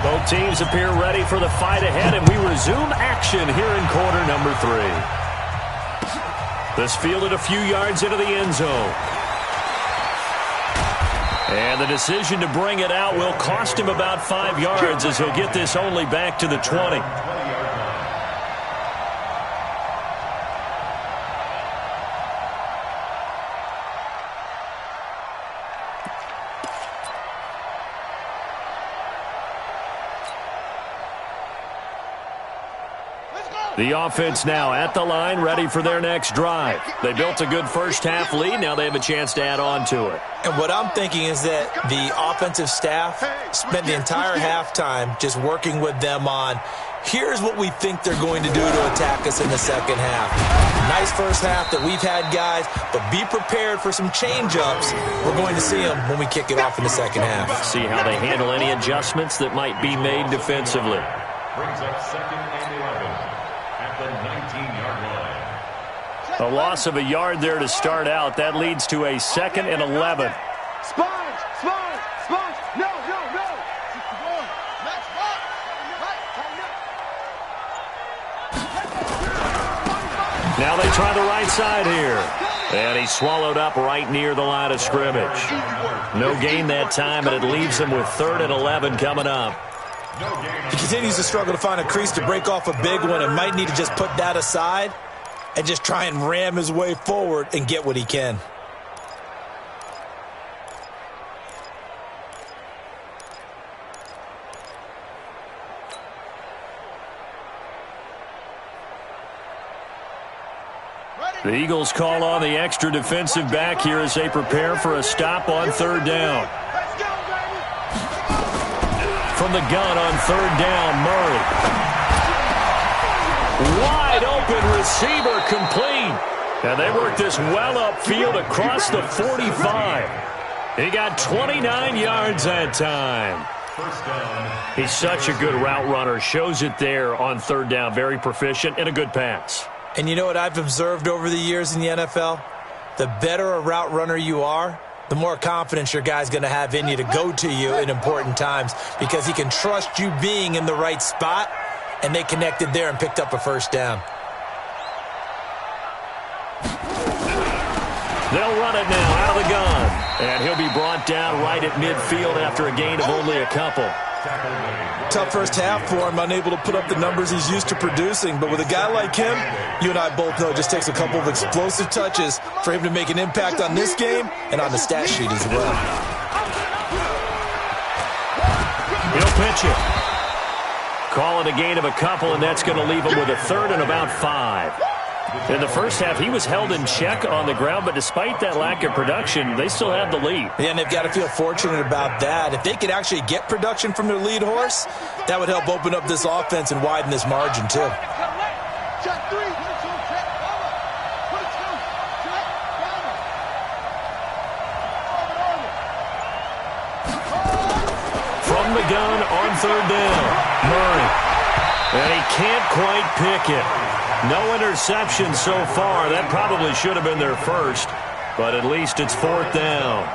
Both teams appear ready for the fight ahead, and we resume action here in quarter number 3. This fielded a few yards into the end zone. And the decision to bring it out will cost him about 5 yards as he'll get this only back to the 20. The offense now at the line, ready for their next drive. They built a good first-half lead. Now they have a chance to add on to it. And what I'm thinking is that the offensive staff spent the entire halftime just working with them on, here's what we think they're going to do to attack us in the second half. Nice first half that we've had, guys, but be prepared for some change-ups. We're going to see them when we kick it off in the second half. See how they handle any adjustments that might be made defensively. Brings up 2nd and 11. At the 19-yard line. A loss of a yard there to start out. That leads to a 2nd and 11. Sponge! No! Now they try the right side here. And he's swallowed up right near the line of scrimmage. No gain that time, and it leaves him with 3rd and 11 coming up. He continues to struggle to find a crease to break off a big one and might need to just put that aside and just try and ram his way forward and get what he can. The Eagles call on the extra defensive back here as they prepare for a stop on 3rd down. From the gun on 3rd down, Murray. Wide open receiver complete. And they work this well upfield across the 45. He got 29 yards that time. He's such a good route runner. Shows it there on 3rd down. Very proficient and a good pass. And you know what I've observed over the years in the NFL? The better a route runner you are, the more confidence your guy's going to have in you to go to you in important times because he can trust you being in the right spot, and they connected there and picked up a 1st down. They'll run it now out of the gun, and he'll be brought down right at midfield after a gain of only a couple. Tough first half for him, unable to put up the numbers he's used to producing. But with a guy like him, you and I both know it just takes a couple of explosive touches for him to make an impact on this game and on the stat sheet as well. He'll pitch it. Call it a gain of a couple, and that's going to leave him with a 3rd and about 5. In the first half, he was held in check on the ground, but despite that lack of production, they still have the lead. Yeah, and they've got to feel fortunate about that. If they could actually get production from their lead horse, that would help open up this offense and widen this margin, too. From the gun on 3rd down, Murray. And he can't quite pick it. No interception so far. That probably should have been their first, but at least it's 4th down.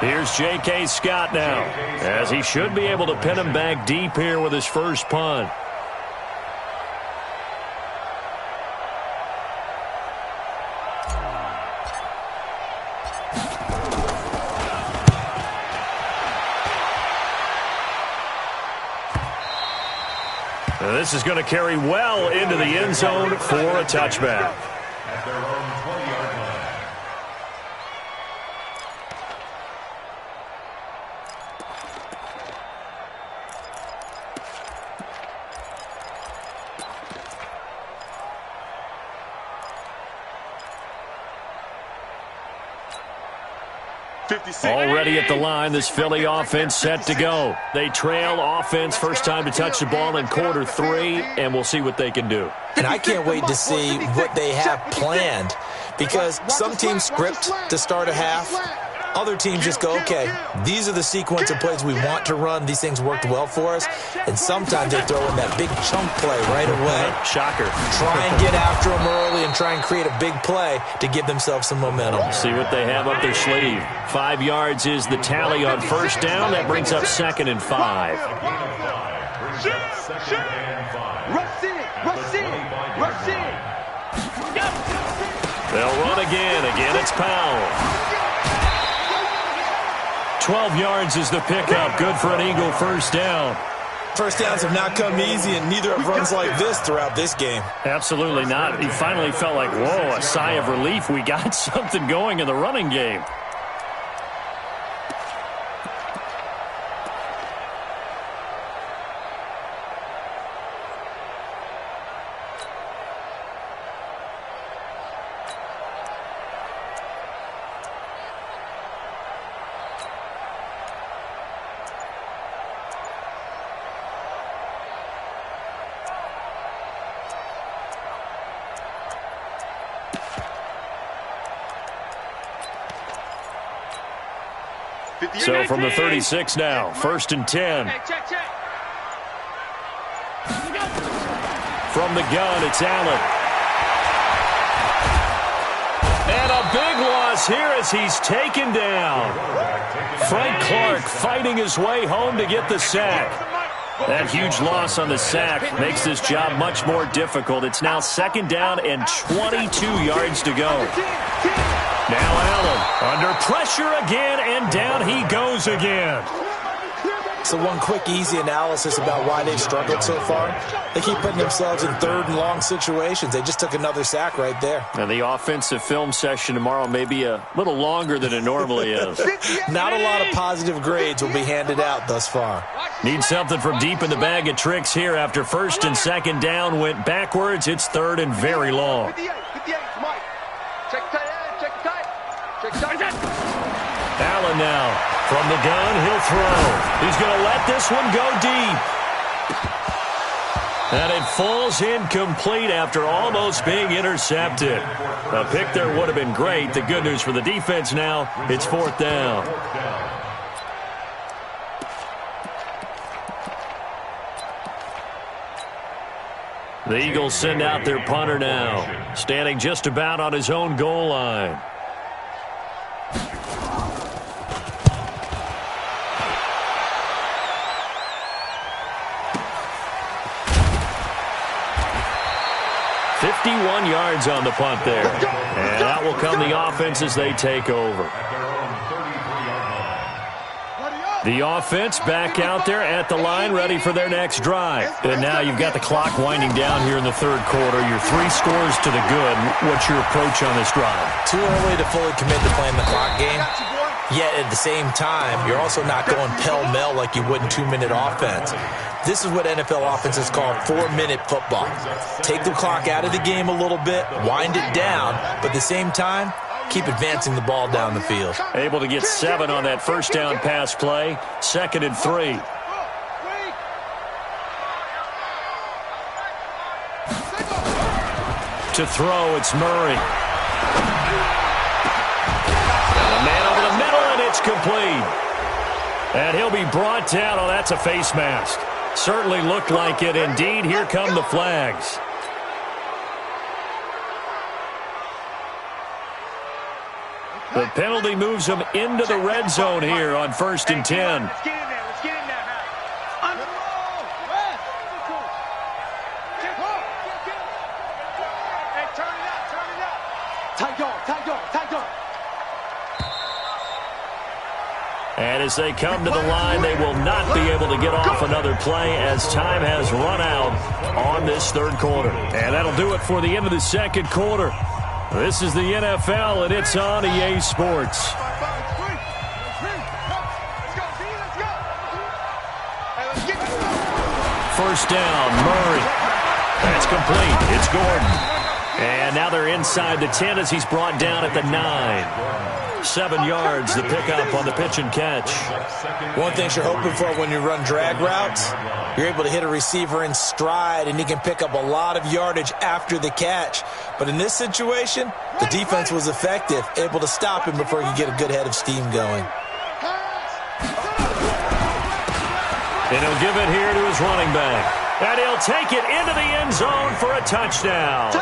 Here's J.K. Scott now, as he should be able to pin him back deep here with his first punt. This is going to carry well into the end zone for a touchback. At their own 20-yard line. Already at the line, this Philly offense set to go. They trail offense first time to touch the ball in quarter 3, and we'll see what they can do. And I can't wait to see what they have planned because some teams script to start a half, Other teams just go, okay, these are the sequence of plays we want to run. These things worked well for us. And sometimes they throw in that big chunk play right away. Shocker. Try and get after them early and try and create a big play to give themselves some momentum. See what they have up their sleeve. 5 yards is the tally on first down. That brings up 2nd and 5. Rush in, rush in, rush in. They'll run again. Again, it's Powell. 12 yards is the pickup. Good for an Eagle first down. First downs have not come easy, and neither have runs like this throughout this game. Absolutely not. He finally felt like, whoa, a sigh of relief. We got something going in the running game. So from the 36 now, 1st and 10. From the gun, it's Allen. And a big loss here as he's taken down. Frank Clark fighting his way home to get the sack. That huge loss on the sack makes this job much more difficult. It's now 2nd down and 22 yards to go. Now Allen under pressure again, and down he goes again. So one quick, easy analysis about why they've struggled so far. They keep putting themselves in 3rd and long situations. They just took another sack right there. And the offensive film session tomorrow may be a little longer than it normally is. Not a lot of positive grades will be handed out thus far. Need something from deep in the bag of tricks here after 1st and 2nd down went backwards. It's 3rd and very long. 58, Mike. Check tight end, check tight. Check tight end. Allen now from the gun, he'll throw. He's going to let this one go deep. And it falls incomplete after almost being intercepted. A pick there would have been great. The good news for the defense now, it's 4th down. The Eagles send out their punter now, standing just about on his own goal line. $51 yards on the punt there. And that will come the offense as they take over. The offense back out there at the line, ready for their next drive. And now you've got the clock winding down here in the 3rd quarter. You're 3 scores to the good. What's your approach on this drive? Too early to fully commit to playing the clock game. Yet at the same time, you're also not going pell-mell like you would in 2-minute offense. This is what NFL offenses call 4-minute football. Take the clock out of the game a little bit, wind it down, but at the same time, keep advancing the ball down the field. Able to get 7 on that first down pass play. 2nd and 3. To throw, it's Murray. And a man over the middle, and it's complete. And he'll be brought down. Oh, that's a face mask. Certainly looked like it. Indeed, here come the flags. The penalty moves them into the red zone here on 1st and 10. Let's get in there. Let's get in there. On the roll. Hey, turn it up. Turn it up. Tight dog. Tight dog. Tight dog. And as they come to the line, they will not be able to get off another play as time has run out on this 3rd quarter. And that'll do it for the end of the 2nd quarter. This is the NFL, and it's on EA Sports. First down, Murray. That's complete. It's Gordon. And now they're inside the 10 as he's brought down at the 9. 7 yards, the pickup on the pitch and catch. One thing you're hoping for when you run drag routes, you're able to hit a receiver in stride, and he can pick up a lot of yardage after the catch. But in this situation, the defense was effective, able to stop him before he could get a good head of steam going. And he'll give it here to his running back. And he'll take it into the end zone for a touchdown.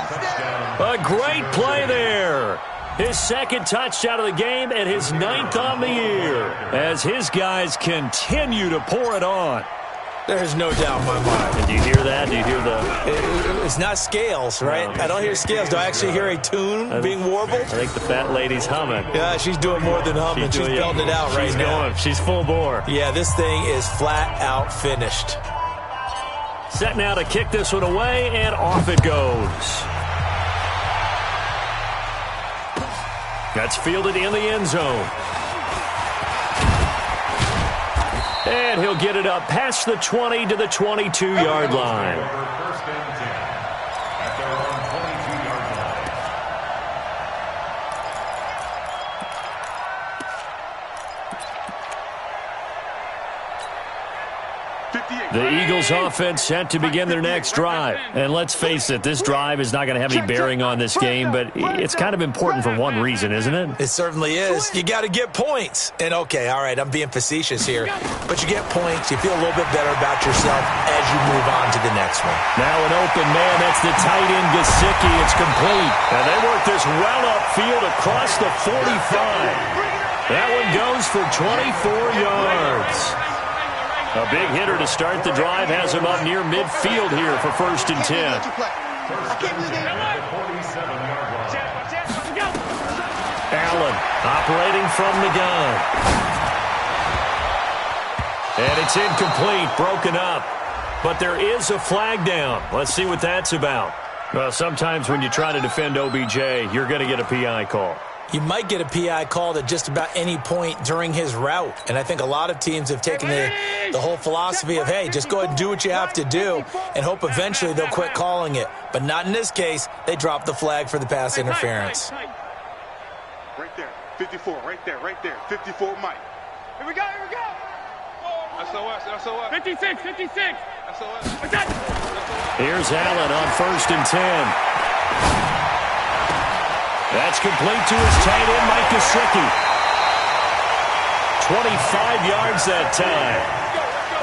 A great play there. His second touchdown of the game and his 9th on the year as his guys continue to pour it on. There's no doubt in my mind. And do you hear that? Do you hear the... It's not scales, right? No. I don't hear scales. Do I actually hear a tune being warbled? I think the fat lady's humming. Yeah, she's doing more than humming. She's belting it out right now. She's full bore. Yeah, this thing is flat out finished. Set now to kick this one away, and off it goes. That's fielded in the end zone. And he'll get it up past the 20 to the 22-yard line. First and 10 at their own 22-yard line. The Eagles offense set to begin their next drive. And let's face it, this drive is not going to have any bearing on this game, but it's kind of important for one reason, isn't it? It certainly is. You got to get points. And okay, all right, I'm being facetious here, but you get points, you feel a little bit better about yourself as you move on to the next one. Now an open man, that's the tight end Gesicki. It's complete. And they work this well upfield across the 45. That one goes for 24 yards. A big hitter to start the drive has him up near midfield here for 1st and 10. Allen operating from the gun. And it's incomplete, broken up. But there is a flag down. Let's see what that's about. Well, sometimes when you try to defend OBJ, you're going to get a PI call. You might get a PI called at just about any point during his route. And I think a lot of teams have taken the whole philosophy of, hey, just go ahead and do what you have to do and hope eventually they'll quit calling it. But not in this case. They dropped the flag for the pass interference. Right there. 54. Right there. 54, Mike. Here we go. SOS. 56. SOS. Here's Allen on 1st and 10. That's complete to his tight end, Mike Gesicki. 25 yards that time.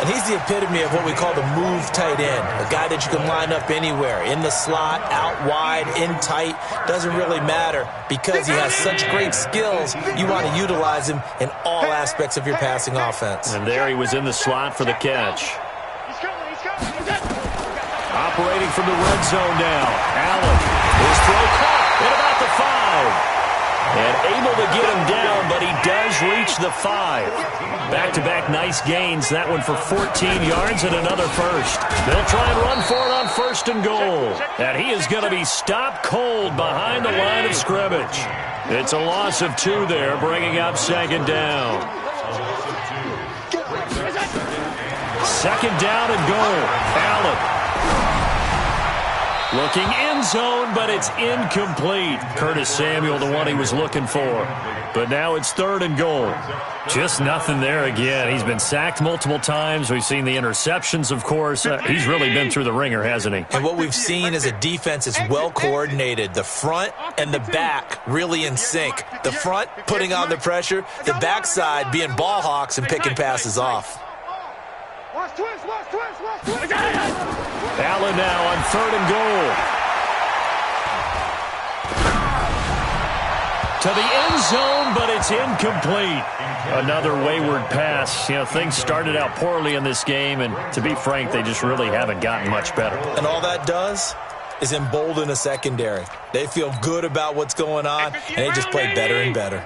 And he's the epitome of what we call the move tight end, a guy that you can line up anywhere, in the slot, out wide, in tight, doesn't really matter because he has such great skills. You want to utilize him in all aspects of your passing offense. And there he was in the slot for the catch. Operating from the red zone now. Allen, his throw caught at about the 5. And able to get him down, but he does reach the 5. Back-to-back nice gains. That one for 14 yards and another first. They'll try and run for it on 1st and goal. And he is going to be stopped cold behind the line of scrimmage. It's a loss of 2 there, bringing up 2nd down. 2nd down and goal. Allen. Looking end zone, but it's incomplete. Curtis Samuel, the one he was looking for. But now it's 3rd and goal. Just nothing there again. He's been sacked multiple times. We've seen the interceptions, of course. He's really been through the ringer, hasn't he? And what we've seen is a defense that's well coordinated. The front and the back really in sync. The front putting on the pressure. The backside being ball hawks and picking passes off. Allen now on 3rd and goal. To the end zone, but it's incomplete. Another wayward pass. You know, things started out poorly in this game, and to be frank, they just really haven't gotten much better. And all that does is embolden a secondary. They feel good about what's going on, and they just play better and better.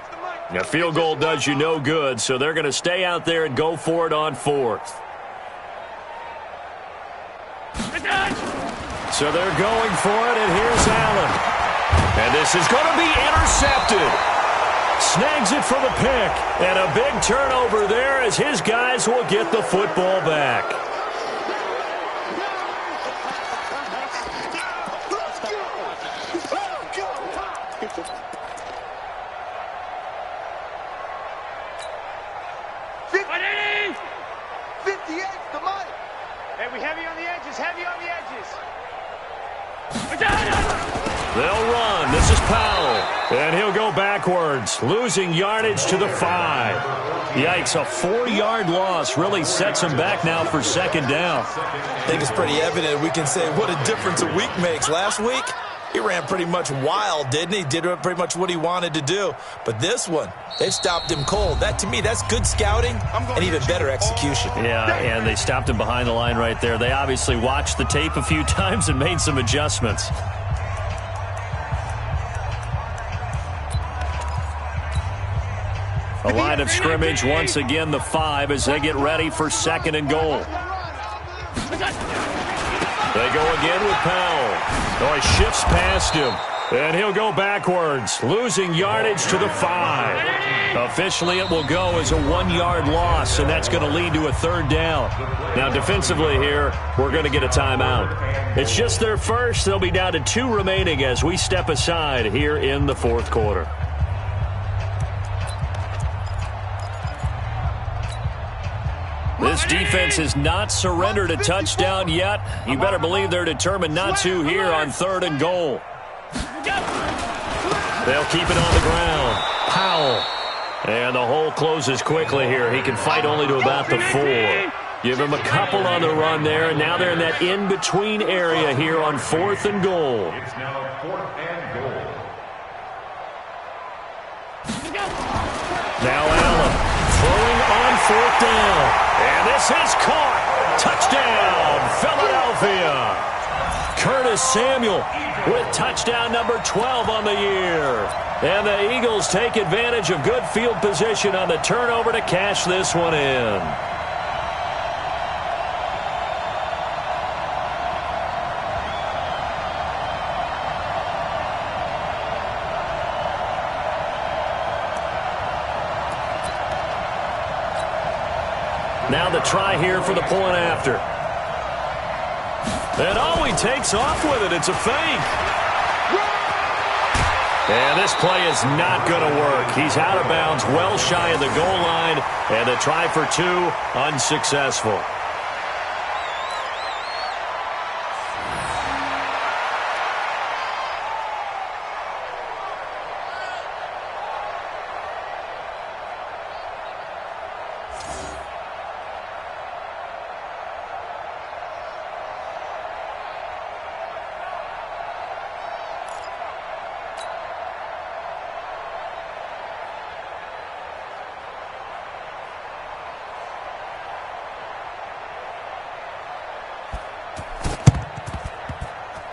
A field goal does you no good, so they're going to stay out there and go for it on 4th. So they're going for it, and here's Allen. And this is going to be intercepted. Snags it for the pick. And a big turnover there as his guys will get the football back. They'll run. This is Powell. And he'll go backwards, losing yardage to the 5. Yikes, a 4-yard loss really sets him back now for second down. I think it's pretty evident. We can say what a difference a week makes. Last week, he ran pretty much wild, didn't he? Did pretty much what he wanted to do. But this one, they've stopped him cold. That, to me, that's good scouting and even better execution. Yeah, and they stopped him behind the line right there. They obviously watched the tape a few times and made some adjustments. A line of scrimmage, once again, the 5 as they get ready for second and goal. They go again with Powell. Oh, he shifts past him, and he'll go backwards, losing yardage to the 5. Officially, it will go as a 1-yard loss, and that's going to lead to a third down. Now, defensively here, we're going to get a timeout. It's just their first. They'll be down to 2 remaining as we step aside here in the fourth quarter. This defense has not surrendered a touchdown yet. You better believe they're determined not to here on third and goal. They'll keep it on the ground. Powell. And the hole closes quickly here. He can fight only to about the 4. Give him a couple on the run there, and now they're in that in-between area here on fourth and goal. It's now 4th and goal. Now Allen throwing on fourth down. And this is caught. Touchdown, Philadelphia. Curtis Samuel with touchdown number 12 on the year. And the Eagles take advantage of good field position on the turnover to cash this one in. Now the try here for the point after. And he takes off with it. It's a fake. And this play is not going to work. He's out of bounds, well shy of the goal line. And the try for 2, unsuccessful.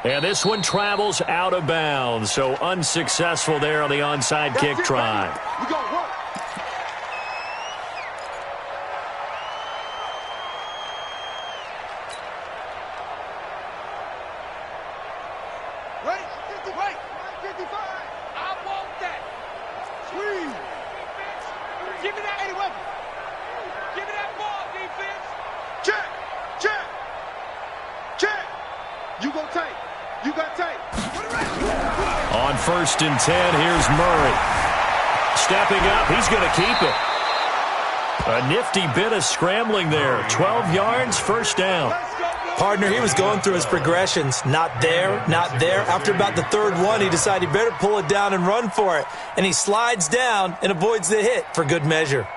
And this one travels out of bounds, so unsuccessful there on the onside kick try. We gonna work. Wait, 55. I want that. Squeeze. Give me that 81. Give me that ball, defense. Check. You go tight. You got tight. On 1st and 10, here's Murray. Stepping up, he's going to keep it. A nifty bit of scrambling there. 12 yards, first down. Partner, he was going through his progressions. Not there, not there. After about the 3rd one, he decided he better pull it down and run for it. And he slides down and avoids the hit for good measure.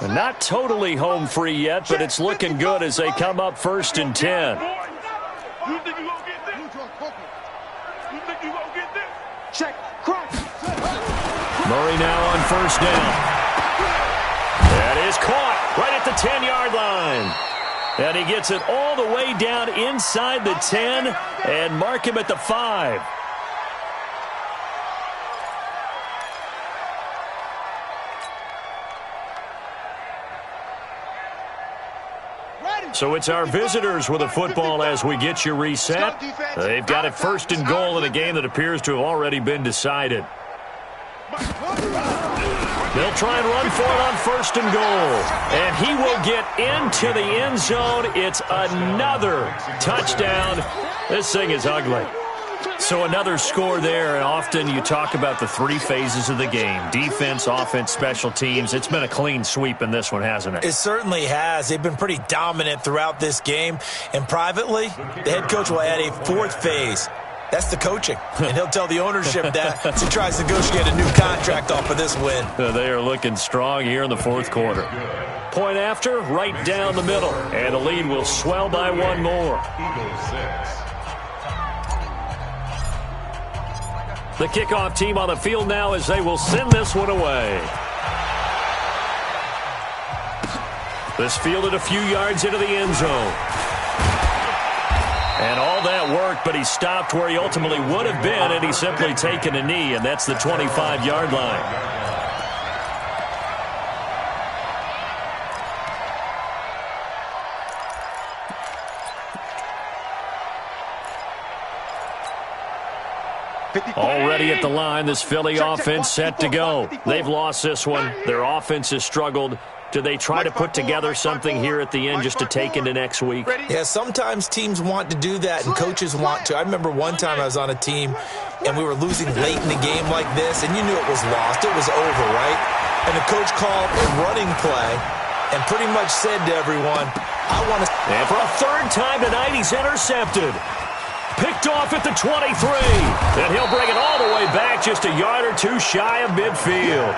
Not totally home free yet, but it's looking good as they come up 1st and 10. You think you gonna get this? You think you gonna get this? Check. Cross. Murray now on 1st down. That is caught right at the 10-yard line. And he gets it all the way down inside the 10 and mark him at the 5. So it's our visitors with a football as we get you reset. They've got it 1st and goal in a game that appears to have already been decided. They'll try and run for it on 1st and goal. And he will get into the end zone. It's another touchdown. This thing is ugly. So another score there, and often you talk about the 3 phases of the game. Defense, offense, special teams. It's been a clean sweep in this one, hasn't it? It certainly has. They've been pretty dominant throughout this game. And privately, the head coach will add a 4th phase. That's the coaching. And he'll tell the ownership that as he tries to negotiate a new contract off of this win. They are looking strong here in the fourth quarter. Point after, right down the middle. And the lead will swell by one more. The kickoff team on the field now as they will send this one away. This fielded a few yards into the end zone. And all that worked, but he stopped where he ultimately would have been, and he's simply taken a knee, and that's the 25-yard line. Already at the line, this Philly offense set to go. They've lost this one. Their offense has struggled. Do they try to put together something here at the end just to take into next week? Yeah, sometimes teams want to do that and coaches want to. I remember one time I was on a team and we were losing late in the game like this, and you knew it was lost. It was over, right? And the coach called a running play and pretty much said to everyone, I want to... And for a third time tonight, he's intercepted. Picked off at the 23. And he'll bring it all the way back just a yard or two shy of midfield.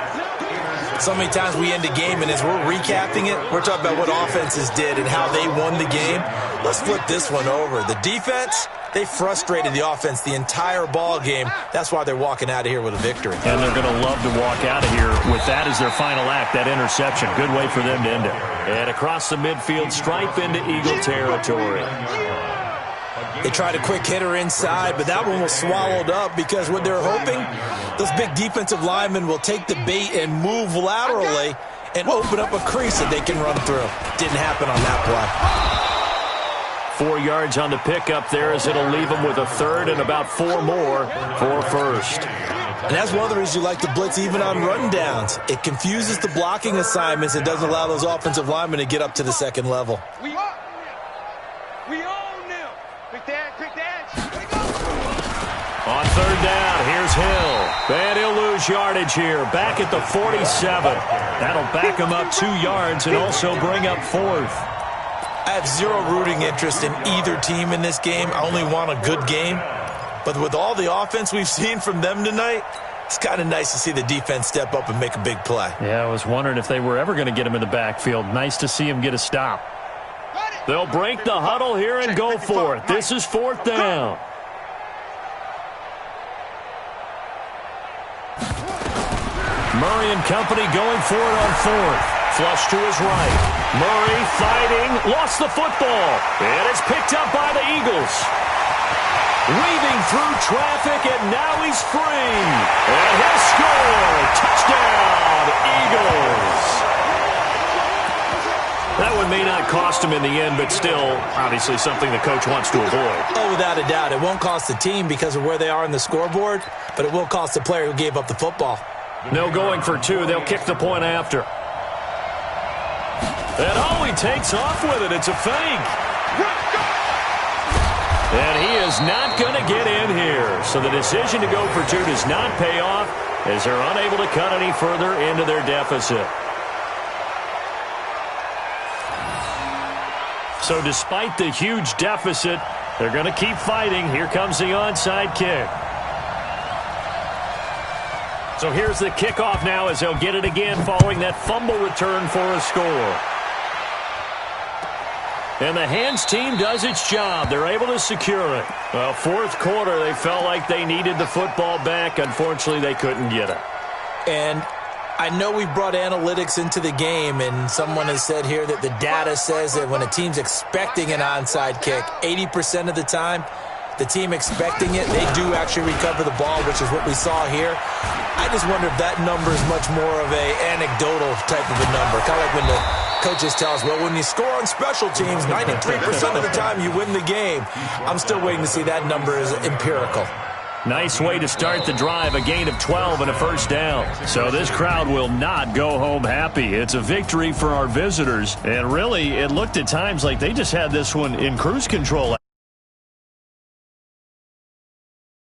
So many times we end a game, and as we're recapping it, we're talking about what offenses did and how they won the game. Let's flip this one over. The defense, they frustrated the offense the entire ball game. That's why they're walking out of here with a victory. And they're going to love to walk out of here with that as their final act, that interception. Good way for them to end it. And across the midfield, stripe into Eagle territory. They tried a quick hitter inside, but that one was swallowed up because what they're hoping, those big defensive linemen will take the bait and move laterally and open up a crease that they can run through. Didn't happen on that play. 4 yards on the pickup there as it'll leave them with a third and about 4 more for first. And that's one of the reasons you like to blitz even on rundowns. It confuses the blocking assignments and doesn't allow those offensive linemen to get up to the second level. We own them. Quick dance. On third down, here's Hill. And he'll lose yardage here. Back at the 47. That'll back him up 2 yards and also bring up fourth. I have zero rooting interest in either team in this game. I only want a good game. But with all the offense we've seen from them tonight, it's kind of nice to see the defense step up and make a big play. Yeah, I was wondering if they were ever going to get him in the backfield. Nice to see him get a stop. They'll break the huddle here and go for it. This is fourth down. Murray and company going for it on fourth. Flush to his right. Murray fighting. Lost the football. And it's picked up by the Eagles. Weaving through traffic, and now he's free. And he'll score. Touchdown, Eagles. That one may not cost him in the end, but still, obviously, something the coach wants to avoid. Oh, without a doubt. It won't cost the team because of where they are in the scoreboard, but it will cost the player who gave up the football. No going for two. They'll kick the point after. And he takes off with it. It's a fake. And he is not going to get in here. So the decision to go for two does not pay off as they're unable to cut any further into their deficit. So despite the huge deficit, they're going to keep fighting. Here comes the onside kick. So here's the kickoff now as they'll get it again following that fumble return for a score. And the hands team does its job. They're able to secure it. Well, fourth quarter, they felt like they needed the football back. Unfortunately, they couldn't get it. And I know we brought analytics into the game, and someone has said here that the data says that when a team's expecting an onside kick, 80% of the time, the team expecting it, they do actually recover the ball, which is what we saw here. I just wonder if that number is much more of a anecdotal type of a number. Kind of like when the coaches tell us, well, when you score on special teams, 93% of the time you win the game. I'm still waiting to see that number is empirical. Nice way to start the drive, a gain of 12 and a first down. So this crowd will not go home happy. It's a victory for our visitors. And really, it looked at times like they just had this one in cruise control.